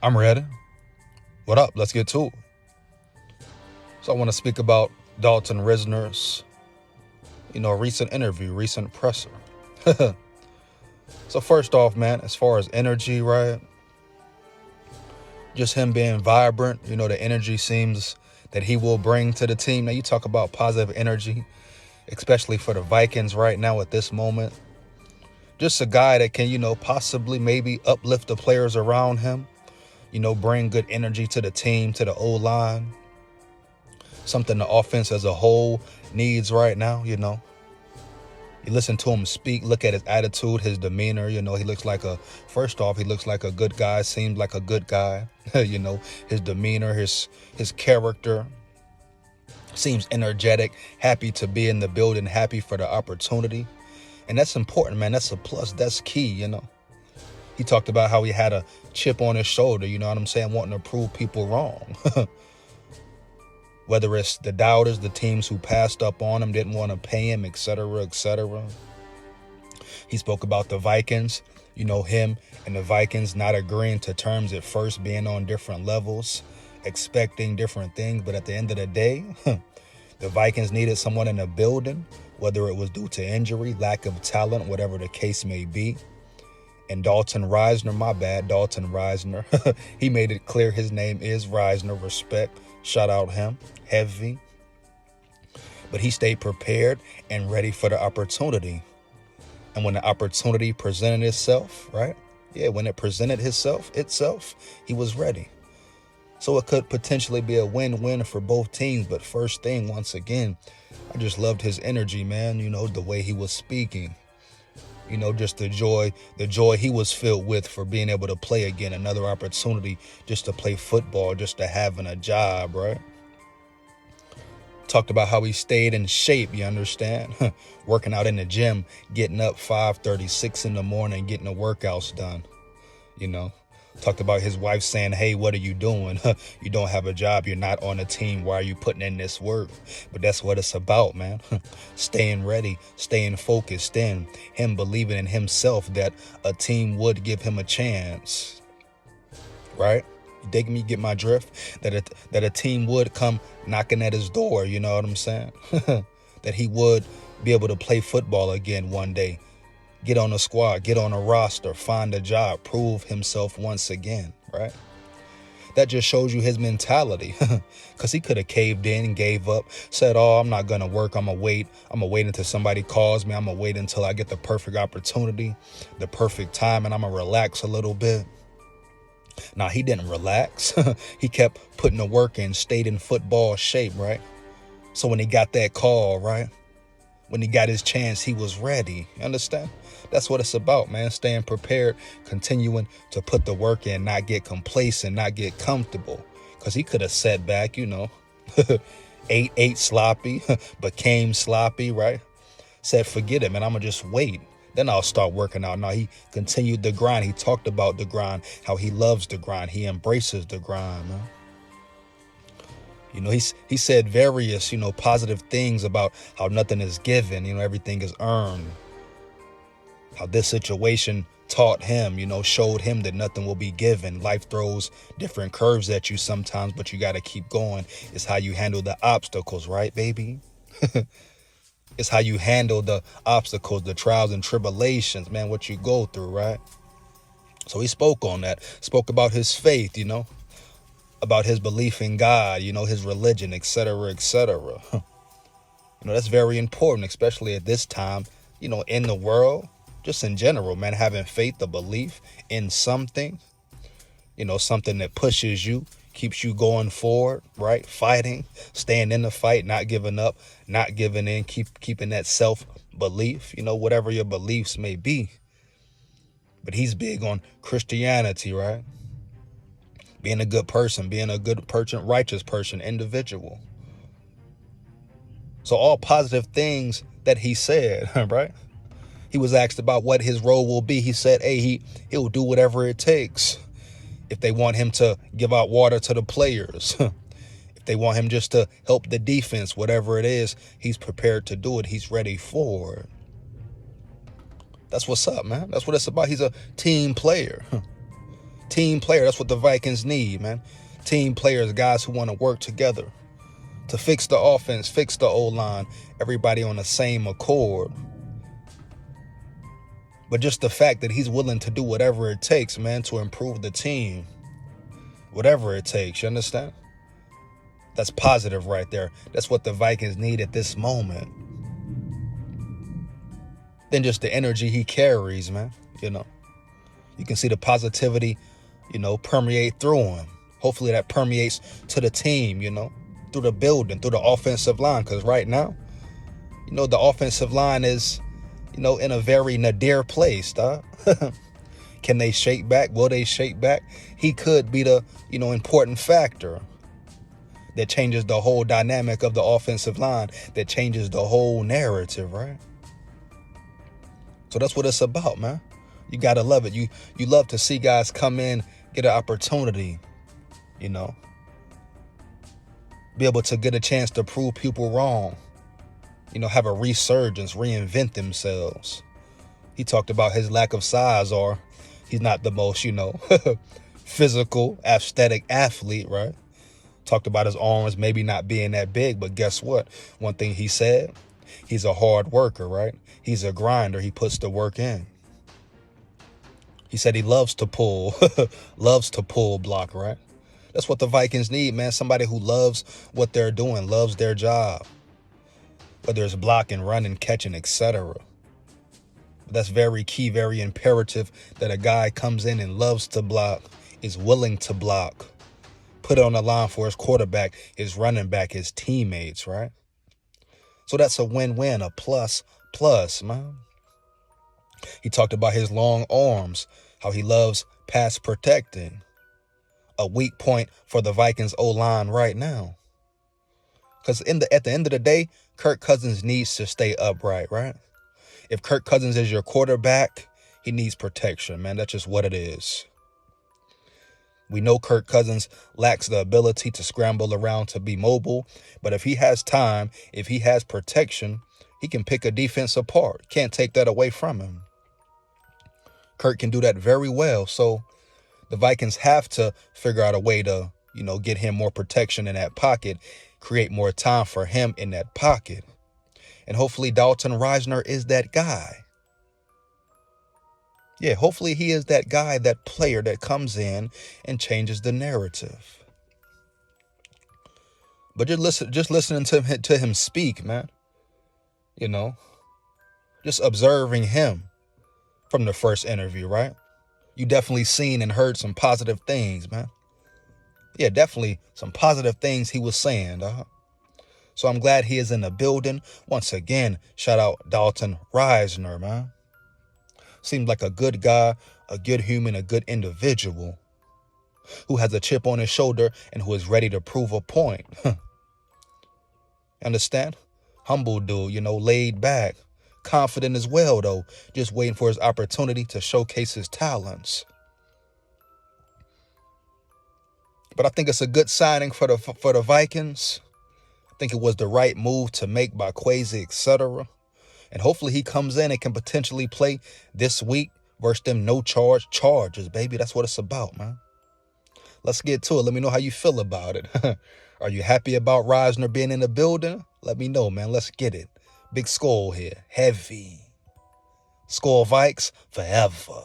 I'm ready. What up? Let's get to it. So I want to speak about Dalton Risner's, recent interview, recent presser. So first off, man, as far as energy, right? Just him being vibrant, the energy seems that he will bring to the team. Now you talk about positive energy, especially for the Vikings right now at this moment. Just a guy that can, possibly maybe uplift the players around him, bring good energy to the team, to the O-line. Something the offense as a whole needs right now, You listen to him speak, look at his attitude, his demeanor, he looks like first off, he looks like a good guy, seems like a good guy. His demeanor, his character seems energetic, happy to be in the building, happy for the opportunity. And that's important, man. That's a plus. That's key, He talked about how he had a chip on his shoulder, you know what I'm saying, wanting to prove people wrong. Whether it's the doubters, the teams who passed up on him, didn't want to pay him, et cetera, et cetera. He spoke about the Vikings, him and the Vikings not agreeing to terms at first, being on different levels, expecting different things. But at the end of the day, the Vikings needed someone in the building, whether it was due to injury, lack of talent, whatever the case may be. And Dalton Risner, he made it clear his name is Risner, respect, shout out him, heavy. But he stayed prepared and ready for the opportunity. And when the opportunity presented itself, right? Yeah, when it presented itself, he was ready. So it could potentially be a win-win for both teams. But first thing, once again, I just loved his energy, man. The way he was speaking. Just the joy he was filled with for being able to play again, another opportunity just to play football, just to having a job, right? Talked about how he stayed in shape, you understand? Working out in the gym, getting up 5:36 in the morning, getting the workouts done, Talked about his wife saying, hey, what are you doing? You don't have a job. You're not on a team. Why are you putting in this work? But that's what it's about, man. Staying ready, staying focused in, him believing in himself that a team would give him a chance. Right? You dig me? Get my drift? That a team would come knocking at his door. You know what I'm saying? That he would be able to play football again one day. Get on a squad, get on a roster, find a job, prove himself once again, right? That just shows you his mentality. Because he could have caved in, gave up, said, oh, I'm not going to work. I'm going to wait. I'm going to wait until somebody calls me. I'm going to wait until I get the perfect opportunity, the perfect time, and I'm going to relax a little bit. Now, he didn't relax. He kept putting the work in, stayed in football shape, right? So when he got that call, right? When he got his chance, he was ready. You understand? That's what it's about, man. Staying prepared, continuing to put the work in, not get complacent, not get comfortable. Because he could have sat back, ate sloppy, became sloppy, right? Said, forget it, man. I'm going to just wait. Then I'll start working out. Now, he continued the grind. He talked about the grind, how he loves the grind. He embraces the grind, man. He said various, positive things about how nothing is given, everything is earned. How this situation taught him, showed him that nothing will be given. Life throws different curves at you sometimes, but you got to keep going. It's how you handle the obstacles, right, baby? It's how you handle the obstacles, the trials and tribulations, man, what you go through, right? So he spoke on that, spoke about his faith, about his belief in God, his religion, et cetera, et cetera. That's very important, especially at this time, in the world, just in general, man, having faith, the belief in something, something that pushes you, keeps you going forward, right? Fighting, staying in the fight, not giving up, not giving in, keeping that self-belief, whatever your beliefs may be. But he's big on Christianity, right? Being a good person, righteous person, individual. So all positive things that he said, right? He was asked about what his role will be. He said, hey, he'll do whatever it takes. If they want him to give out water to the players, if they want him just to help the defense, whatever it is, he's prepared to do it. He's ready for it. That's what's up, man. That's what it's about. He's a team player. Team player, that's what the Vikings need, man. Team players, guys who want to work together to fix the offense, fix the O-line, everybody on the same accord. But just the fact that he's willing to do whatever it takes, man, to improve the team. Whatever it takes, you understand? That's positive right there. That's what the Vikings need at this moment. Then just the energy he carries, man, you know. You can see the positivity, you know, permeate through him. Hopefully that permeates to the team, you know, through the building, through the offensive line. Because right now, you know, the offensive line is, you know, in a very nadir place, dog. Can they shake back? Will they shake back? He could be the, you know, important factor that changes the whole dynamic of the offensive line, that changes the whole narrative, right? So that's what it's about, man. You got to love it. You love to see guys come in, get an opportunity, you know, be able to get a chance to prove people wrong, you know, have a resurgence, reinvent themselves. He talked about his lack of size, or he's not the most, you know, physical, aesthetic athlete, right? Talked about his arms maybe not being that big, but guess what? One thing he said, he's a hard worker, right? He's a grinder. He puts the work in. He said he loves to pull, loves to pull block, right? That's what the Vikings need, man. Somebody who loves what they're doing, loves their job, whether it's blocking, running, catching, etc. That's very key, very imperative that a guy comes in and loves to block, is willing to block, put it on the line for his quarterback, his running back, his teammates, right? So that's a win-win, a plus, man. He talked about his long arms, how he loves pass protecting. A weak point for the Vikings O-line right now. Because at the end of the day, Kirk Cousins needs to stay upright, right? If Kirk Cousins is your quarterback, he needs protection, man. That's just what it is. We know Kirk Cousins lacks the ability to scramble around, to be mobile. But if he has time, if he has protection, he can pick a defense apart. Can't take that away from him. Kirk can do that very well. So the Vikings have to figure out a way to, you know, get him more protection in that pocket, create more time for him in that pocket. And hopefully Dalton Risner is that guy. Yeah, hopefully he is that guy, that player that comes in and changes the narrative. But just listening to him speak, man, you know, just observing him from the first interview, right? You definitely seen and heard some positive things, man. Yeah, definitely some positive things he was saying, dog. So I'm glad he is in the building. Once again, shout out Dalton Risner, man. Seems like a good guy, a good human, a good individual who has a chip on his shoulder and who is ready to prove a point. Understand? Humble dude, you know, laid back. Confident as well, though. Just waiting for his opportunity to showcase his talents. But I think it's a good signing for the Vikings. I think it was the right move to make by Kwesi, etc. And hopefully he comes in and can potentially play this week versus them charges, baby. That's what it's about, man. Let's get to it. Let me know how you feel about it. Are you happy about Risner being in the building? Let me know, man. Let's get it. Big Skol here. Heavy. Skol Vikes forever.